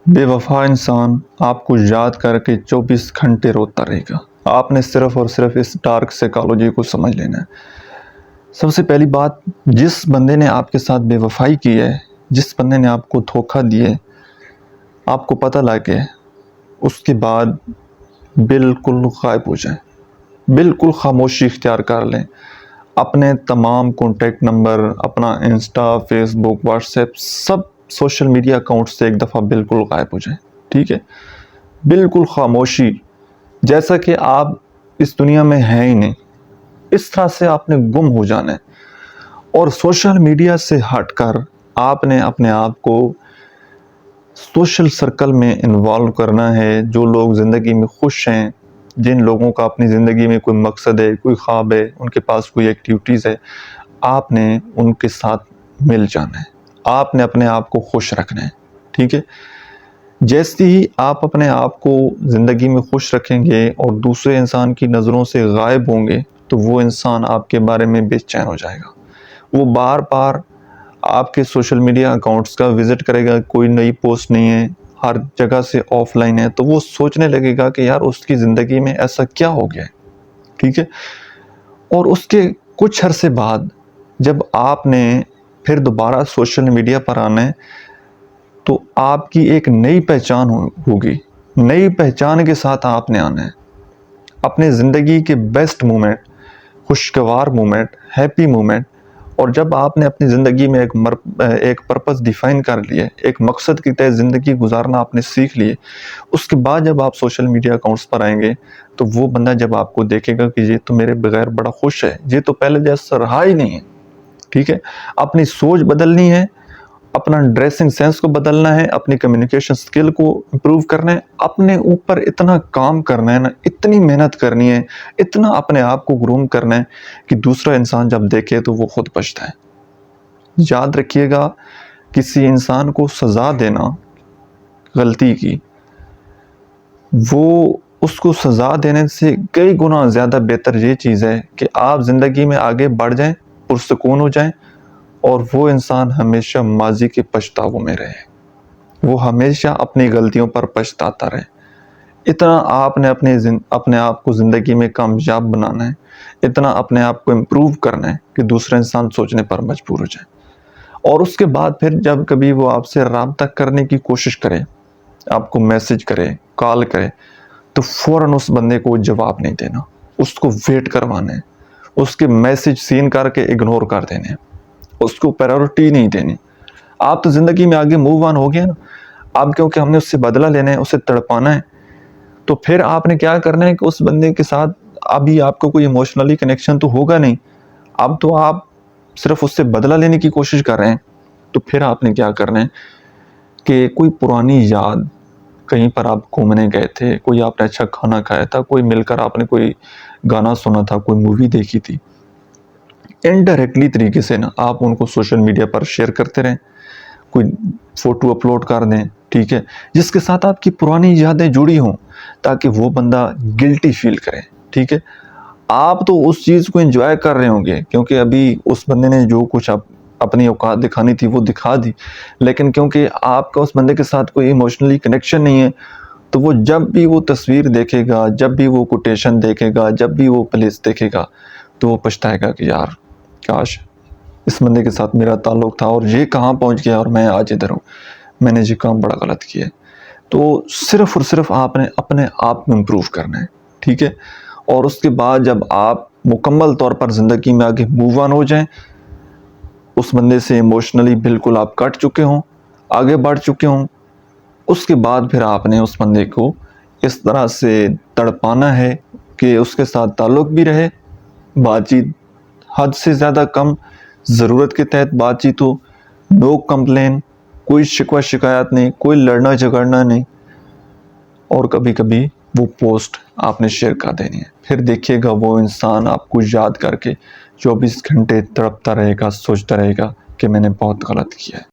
بے وفا انسان آپ کو یاد کر کے 24 گھنٹے روتا رہے گا۔ آپ نے صرف اور صرف اس ڈارک سائیکالوجی کو سمجھ لینا ہے۔ سب سے پہلی بات، جس بندے نے آپ کے ساتھ بے وفائی کی ہے، جس بندے نے آپ کو دھوکہ دیے، آپ کو پتہ لگے، اس کے بعد بالکل غائب ہو جائیں، بالکل خاموشی اختیار کر لیں۔ اپنے تمام کانٹیکٹ نمبر، اپنا انسٹا، فیس بک، واٹس ایپ، سب سوشل میڈیا اکاؤنٹ سے ایک دفعہ بالکل غائب ہو جائیں، ٹھیک ہے؟ بالکل خاموشی، جیسا کہ آپ اس دنیا میں ہیں ہی نہیں، اس طرح سے آپ نے گم ہو جانا ہے۔ اور سوشل میڈیا سے ہٹ کر آپ نے اپنے آپ کو سوشل سرکل میں انوالو کرنا ہے۔ جو لوگ زندگی میں خوش ہیں، جن لوگوں کا اپنی زندگی میں کوئی مقصد ہے، کوئی خواب ہے، ان کے پاس کوئی ایکٹیویٹیز ہے، آپ نے ان کے ساتھ مل جانا ہے۔ آپ نے اپنے آپ کو خوش رکھنا ہے، ٹھیک ہے؟ جیسے ہی آپ اپنے آپ کو زندگی میں خوش رکھیں گے اور دوسرے انسان کی نظروں سے غائب ہوں گے، تو وہ انسان آپ کے بارے میں بے چین ہو جائے گا۔ وہ بار بار آپ کے سوشل میڈیا اکاؤنٹس کا وزٹ کرے گا، کوئی نئی پوسٹ نہیں ہے، ہر جگہ سے آف لائن ہے، تو وہ سوچنے لگے گا کہ یار اس کی زندگی میں ایسا کیا ہو گیا ہے، ٹھیک ہے؟ اور اس کے کچھ عرصے بعد جب آپ نے پھر دوبارہ سوشل میڈیا پر آنا ہے، تو آپ کی ایک نئی پہچان ہوگی۔ نئی پہچان کے ساتھ آپ نے آنا ہے۔ اپنے زندگی کے بیسٹ مومنٹ، خوشگوار مومنٹ، ہیپی مومنٹ، اور جب آپ نے اپنی زندگی میں ایک پرپس ڈیفائن کر لیے، ایک مقصد کے تحت زندگی گزارنا آپ نے سیکھ لیے، اس کے بعد جب آپ سوشل میڈیا اکاؤنٹس پر آئیں گے، تو وہ بندہ جب آپ کو دیکھے گا کہ یہ تو میرے بغیر بڑا خوش ہے، یہ تو پہلے جیسا رہا ہی نہیں ہے، ٹھیک ہے؟ اپنی سوچ بدلنی ہے، اپنا ڈریسنگ سینس کو بدلنا ہے، اپنی کمیونیکیشن سکل کو امپروو کرنا ہے، اپنے اوپر اتنا کام کرنا ہے نا، اتنی محنت کرنی ہے، اتنا اپنے آپ کو گروم کرنا ہے کہ دوسرا انسان جب دیکھے تو وہ خود پچھتا ہے۔ یاد رکھیے گا، کسی انسان کو سزا دینا غلطی کی، وہ اس کو سزا دینے سے کئی گنا زیادہ بہتر یہ چیز ہے کہ آپ زندگی میں آگے بڑھ جائیں، پرسکون ہو جائیں، اور وہ انسان ہمیشہ ماضی کے پچھتاووں میں رہے، وہ ہمیشہ اپنی غلطیوں پر پچھتاتا رہے۔ اتنا آپ نے اپنے آپ کو زندگی میں کامیاب بنانا ہے، اتنا اپنے آپ کو امپروو کرنا ہے کہ دوسرا انسان سوچنے پر مجبور ہو جائے۔ اور اس کے بعد پھر جب کبھی وہ آپ سے رابطہ کرنے کی کوشش کرے، آپ کو میسج کرے، کال کرے، تو فوراً اس بندے کو جواب نہیں دینا، اس کو ویٹ کروانا ہے، اس کے میسج سین کر کے اگنور کر دینے، اس کو پرائیورٹی نہیں دینی۔ آپ تو زندگی میں آگے موو آن ہو گیا نا، اب کیونکہ ہم نے اس سے بدلہ لینا ہے، اسے تڑپانا ہے، تو پھر آپ نے کیا کرنا ہے کہ اس بندے کے ساتھ ابھی آپ کو کوئی ایموشنلی کنیکشن تو ہوگا نہیں، اب تو آپ صرف اس سے بدلہ لینے کی کوشش کر رہے ہیں۔ تو پھر آپ نے کیا کرنا ہے کہ کوئی پرانی یاد، کہیں پر آپ گھومنے گئے تھے، کوئی آپ نے اچھا کھانا کھایا تھا، کوئی مل کر آپ نے کوئی گانا سنا تھا، کوئی مووی دیکھی تھی، انڈائریکٹلی طریقے سے نا آپ ان کو سوشل میڈیا پر شیئر کرتے رہیں، کوئی فوٹو اپلوڈ کر دیں، ٹھیک ہے، جس کے ساتھ آپ کی پرانی یادیں جڑی ہوں، تاکہ وہ بندہ گلٹی فیل کرے، ٹھیک ہے؟ آپ تو اس چیز کو انجوائے کر رہے ہوں گے، کیونکہ ابھی اس بندے نے جو کچھ اپنی اوقات دکھانی تھی وہ دکھا دی، لیکن کیونکہ آپ کا اس بندے کے ساتھ کوئی ایموشنلی کنیکشن نہیں ہے، تو وہ جب بھی وہ تصویر دیکھے گا، جب بھی وہ کوٹیشن دیکھے گا، جب بھی وہ پلیس دیکھے گا، تو وہ پچھتائے گا کہ یار کاش اس بندے کے ساتھ میرا تعلق تھا اور یہ کہاں پہنچ گیا اور میں آج ادھر ہوں، میں نے یہ کام بڑا غلط کیا ہے۔ تو صرف اور صرف آپ نے اپنے آپ کو امپروو کرنا ہے، ٹھیک ہے؟ اور اس کے بعد جب آپ مکمل طور پر زندگی میں آگے موو آن ہو جائیں، اس بندے سے ایموشنلی بالکل آپ کٹ چکے ہوں، آگے بڑھ چکے ہوں، اس کے بعد پھر آپ نے اس بندے کو اس طرح سے تڑپانا ہے کہ اس کے ساتھ تعلق بھی رہے، بات چیت حد سے زیادہ کم، ضرورت کے تحت بات چیت ہو، نو کمپلین، کوئی شکوہ شکایت نہیں، کوئی لڑنا جھگڑنا نہیں، اور کبھی کبھی وہ پوسٹ آپ نے شیئر کر دینی ہے۔ پھر دیکھیے گا وہ انسان آپ کو یاد کر کے 24 گھنٹے تڑپتا رہے گا، سوچتا رہے گا کہ میں نے بہت غلط کیا ہے۔